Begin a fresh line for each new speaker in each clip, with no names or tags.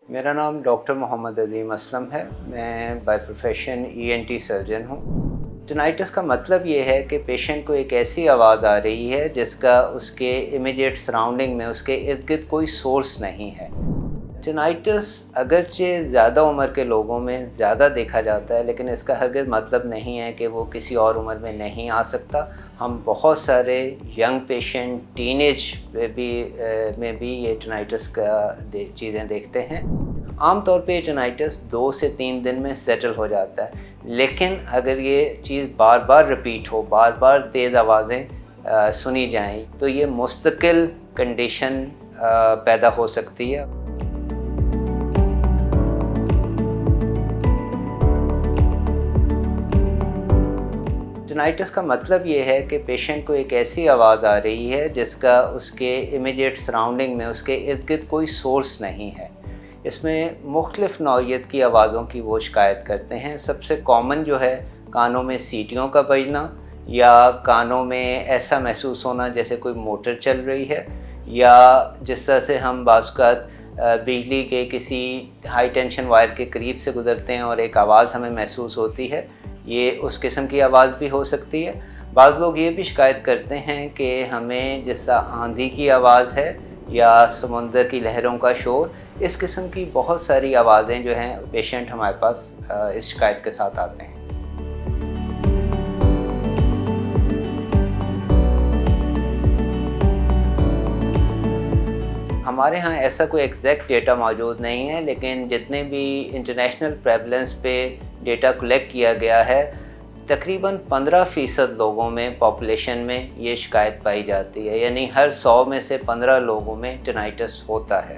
मेरा नाम डॉक्टर मोहम्मद अज़ीम असलम है। मैं बाय प्रोफेशन ईएनटी सर्जन हूँ। टिनाइटिस का मतलब ये है कि पेशेंट को एक ऐसी आवाज़ आ रही है जिसका उसके इमीडिएट सराउंडिंग में, उसके इर्द-गिर्द कोई सोर्स नहीं है। टिनाइटिस अगरचे ज़्यादा उम्र के लोगों में ज़्यादा देखा जाता है, लेकिन इसका हरगिज़ मतलब नहीं है कि वो किसी और उम्र में नहीं आ सकता। हम बहुत सारे यंग पेशेंट, टीनेज में भी ये टिनाइटिस का चीज़ें देखते हैं। आम तौर पे ये टिनाइटिस 2 से 3 दिन में सेटल हो जाता है, लेकिन अगर ये चीज़ बार-बार रिपीट हो, बार-बार तेज़ आवाज़ें सुनी जाएँ, तो ये मुस्तकिल कंडीशन पैदा हो सकती है। टिनाइटिस का मतलब ये है कि पेशेंट को एक ऐसी आवाज़ आ रही है जिसका उसके इमीडिएट सराउंडिंग में, उसके इर्द-गिर्द कोई सोर्स नहीं है। इसमें मुख्तलिफ़ नौइयत की आवाज़ों की वो शिकायत करते हैं। सबसे कॉमन जो है, कानों में सीटियों का बजना या कानों में ऐसा महसूस होना जैसे कोई मोटर चल रही है, या जिस तरह से हम बाज़-औक़ात बिजली के किसी हाई टेंशन वायर के करीब से गुज़रते हैं और एक आवाज़ हमें महसूस होती है, ये उस किस्म की आवाज़ भी हो सकती है। बाज़ लोग ये भी शिकायत करते हैं कि हमें जैसा आंधी की आवाज़ है या समुंदर की लहरों का शोर, इस किस्म की बहुत सारी आवाज़ें जो हैं, पेशेंट हमारे पास इस शिकायत के साथ आते हैं। हमारे यहाँ ऐसा कोई एग्जैक्ट डेटा मौजूद नहीं है, लेकिन जितने भी इंटरनेशनल प्रेवलेंस पे डेटा कलेक्ट किया गया है, तकरीबन 15% लोगों में, पॉपुलेशन में ये शिकायत पाई जाती है। यानी हर 100 में से 15 लोगों में टिनाइटिस होता है।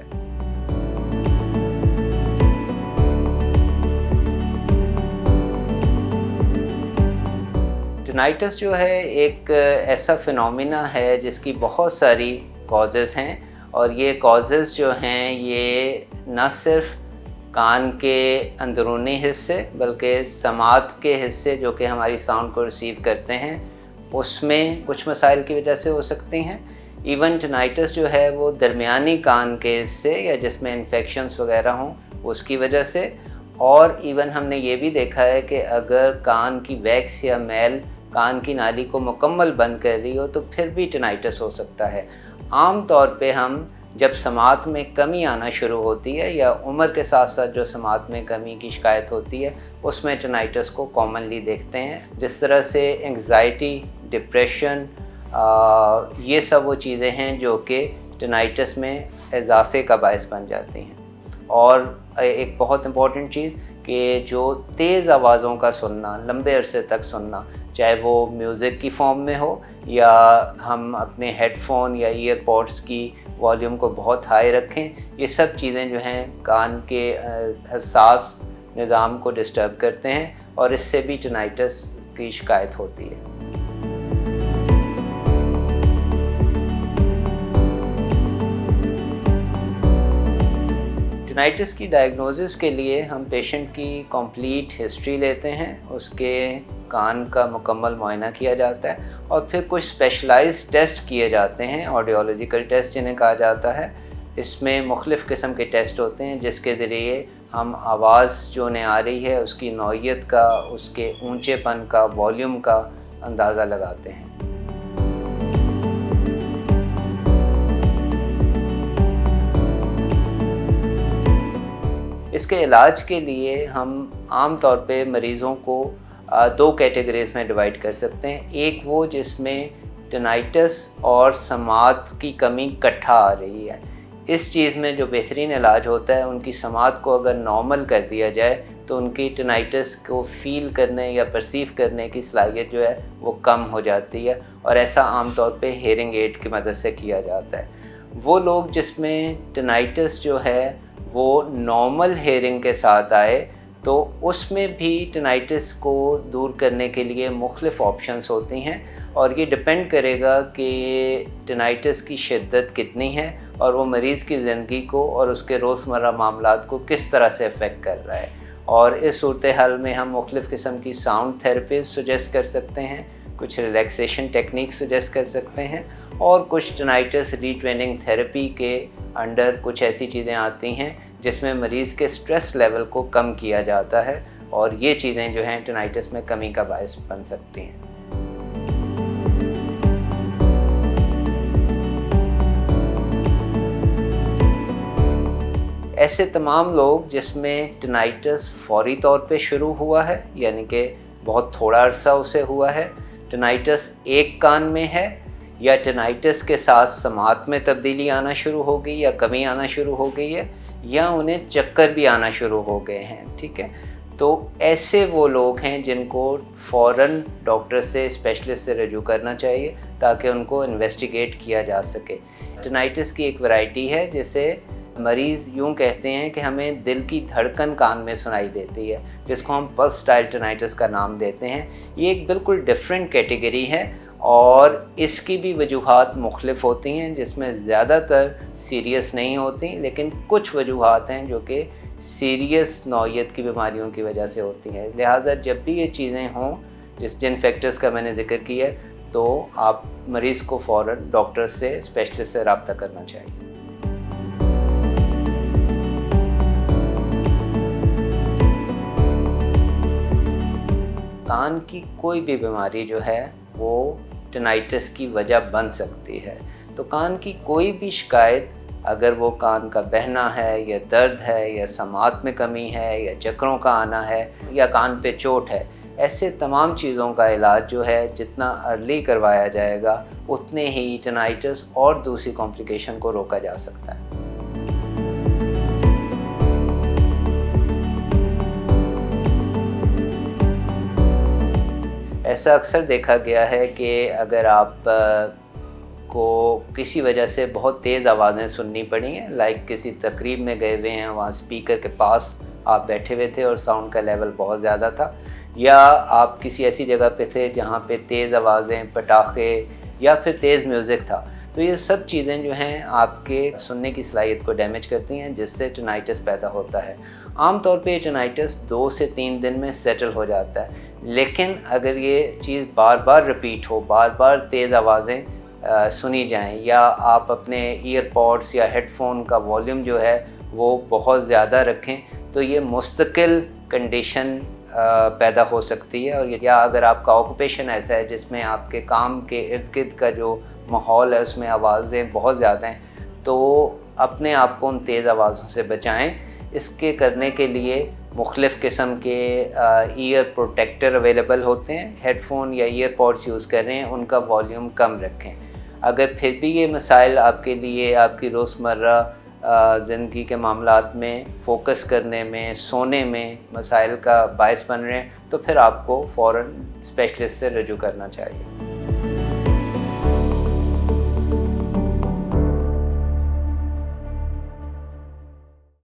टिनाइटिस जो है एक ऐसा फिनोमिना है जिसकी बहुत सारी कॉजेज़ हैं, और ये कॉजेज़ जो हैं, ये न सिर्फ कान के अंदरूनी हिस्से बल्कि समात के हिस्से जो कि हमारी साउंड को रिसीव करते हैं, उसमें कुछ मसाइल की वजह से हो सकती हैं। इवन टिनाइटिस जो है वो दरमियानी कान के हिस्से या जिसमें इन्फेक्शंस वगैरह हों, उसकी वजह से। और इवन हमने ये भी देखा है कि अगर कान की वैक्स या मैल कान की नाली को मुकम्मल बंद कर रही हो तो फिर भी टिनाइटिस हो सकता है। आम तौर पे हम जब समात में कमी आना शुरू होती है या उम्र के साथ साथ जो समात में कमी की शिकायत होती है, उसमें टिनाइटिस को कॉमनली देखते हैं। जिस तरह से एंग्ज़ायटी, डिप्रेशन, ये सब वो चीज़ें हैं जो कि टिनाइटिस में इजाफ़े का बायस बन जाती हैं। और एक बहुत इम्पॉर्टेंट चीज़ कि जो तेज़ आवाज़ों का सुनना, लंबे अरसे तक सुनना, चाहे वो म्यूज़िक की फॉर्म में हो या हम अपने हेडफोन या ईयरपॉड्स की वॉल्यूम को बहुत हाई रखें, ये सब चीज़ें जो हैं कान के हसास निज़ाम को डिस्टर्ब करते हैं और इससे भी टिनाइटिस की शिकायत होती है। टिनाइटिस की डायग्नोसिस के लिए हम पेशेंट की कंप्लीट हिस्ट्री लेते हैं, उसके कान का मुकम्मल मुआयना किया जाता है और फिर कुछ स्पेशलाइज्ड टेस्ट किए जाते हैं, ऑडियोलॉजिकल टेस्ट जिन्हें कहा जाता है। इसमें मुख्तलिफ़ किस्म के टेस्ट होते हैं जिसके ज़रिए हम आवाज़ जो उन्हें आ रही है उसकी नौइयत का, उसके ऊंचेपन का, वॉल्यूम का अंदाज़ा लगाते हैं। इसके इलाज के लिए हम आम तौर पे मरीज़ों को 2 कैटेगरीज़ में डिवाइड कर सकते हैं। एक वो जिसमें टिनाइटिस और समात की कमी इकट्ठा आ रही है। इस चीज़ में जो बेहतरीन इलाज होता है, उनकी समात को अगर नॉर्मल कर दिया जाए तो उनकी टिनाइटिस को फ़ील करने या परसीव करने की सलाहियत जो है वो कम हो जाती है, और ऐसा आम तौर पे हेयरिंग एड की मदद से किया जाता है। वो लोग जिसमें टिनाइटिस जो है वो नॉर्मल हेयरिंग के साथ आए, तो उसमें भी टिनाइटिस को दूर करने के लिए मुख्तलिफ़ ऑप्शंस होती हैं, और ये डिपेंड करेगा कि टिनाइटिस की शिद्दत कितनी है और वो मरीज़ की ज़िंदगी को और उसके रोज़मर्रा मामलात को किस तरह से अफेक्ट कर रहा है। और इस सूरत हाल में हम मुख्तलिफ़ किस्म की साउंड थेरेपीज़ सजेस्ट कर सकते हैं, कुछ रिलैक्सेशन टेक्निक सजेस्ट कर सकते हैं, और कुछ टिनाइटिस रीट्रेनिंग थेरेपी के अंडर कुछ ऐसी चीज़ें आती हैं जिसमें मरीज़ के स्ट्रेस लेवल को कम किया जाता है और ये चीज़ें जो हैं टिनाइटिस में कमी का बायस बन सकती हैं। ऐसे तमाम लोग जिसमें टिनाइटिस फौरी तौर पे शुरू हुआ है, यानी कि बहुत थोड़ा अरसा उसे हुआ है, टिनाइटिस एक कान में है, या टिनाइटिस के साथ समात में तब्दीली आना शुरू हो गई या कमी आना शुरू हो गई है, या उन्हें चक्कर भी आना शुरू हो गए हैं, ठीक है। तो ऐसे वो लोग हैं जिनको फ़ौरन डॉक्टर से, स्पेशलिस्ट से रजू करना चाहिए ताकि उनको इन्वेस्टिगेट किया जा सके। टिनाइटिस की एक वैरायटी है जिसे मरीज़ यूँ कहते हैं कि हमें दिल की धड़कन कान में सुनाई देती है, जिसको हम पल्स स्टाइल टिनाइटिस का नाम देते हैं। ये एक बिल्कुल डिफरेंट कैटेगरी है और इसकी भी वजूहात मुख्तलिफ होती हैं, जिसमें ज़्यादातर सीरियस नहीं होती, लेकिन कुछ वजूहात हैं जो कि सीरियस नौइयत की बीमारियों की वजह से होती हैं। लिहाजा जब भी ये चीज़ें हों, जिन फैक्टर्स का मैंने जिक्र किया है, तो आप मरीज़ को फ़ौरन डॉक्टर से, स्पेशलिस्ट से रब्ता करना चाहिए। कान की कोई भी बीमारी जो है वो टिनाइटिस की वजह बन सकती है। तो कान की कोई भी शिकायत, अगर वो कान का बहना है या दर्द है या समात में कमी है या चक्करों का आना है या कान पे चोट है, ऐसे तमाम चीज़ों का इलाज जो है जितना अर्ली करवाया जाएगा उतने ही टिनाइटिस और दूसरी कॉम्प्लिकेशन को रोका जा सकता है। ऐसा अक्सर देखा गया है कि अगर आप को किसी वजह से बहुत तेज़ आवाज़ें सुननी पड़ी हैं, लाइक किसी तकरीब में गए हुए हैं, वहाँ स्पीकर के पास आप बैठे हुए थे और साउंड का लेवल बहुत ज़्यादा था, या आप किसी ऐसी जगह पे थे जहाँ पे तेज़ आवाज़ें, पटाखे या फिर तेज़ म्यूज़िक था, तो ये सब चीज़ें जो हैं आपके सुनने की सलाहियत को डैमेज करती हैं, जिससे टिनाइटिस पैदा होता है। आम तौर पे ये टिनाइटिस 2 से 3 दिन में सेटल हो जाता है, लेकिन अगर ये चीज़ बार बार रिपीट हो, बार बार तेज़ आवाज़ें सुनी जाएं, या आप अपने ईयरपॉड्स या हेडफोन का वॉल्यूम जो है वो बहुत ज़्यादा रखें, तो ये मुस्तकिल कंडीशन पैदा हो सकती है। और या अगर आपका ऑक्यूपेशन ऐसा है जिसमें आपके काम के इर्द गिर्द का जो माहौल है उसमें आवाज़ें बहुत ज़्यादा हैं, तो अपने आप को उन तेज़ आवाज़ों से बचाएं। इसके करने के लिए मुख्तलिफ़ किस्म के ईयर प्रोटेक्टर अवेलेबल होते हैं। हेडफोन या ईयरपॉड्स यूज़ कर रहे हैं, उनका वॉल्यूम कम रखें। अगर फिर भी ये मसाइल आपके लिए आपकी रोज़मर्रा ज़िंदगी के मामलात में फ़ोकस करने में, सोने में मसाइल का बायस बन रहे हैं, तो फिर आपको फ़ौरन स्पेशलिस्ट से रजू करना चाहिए।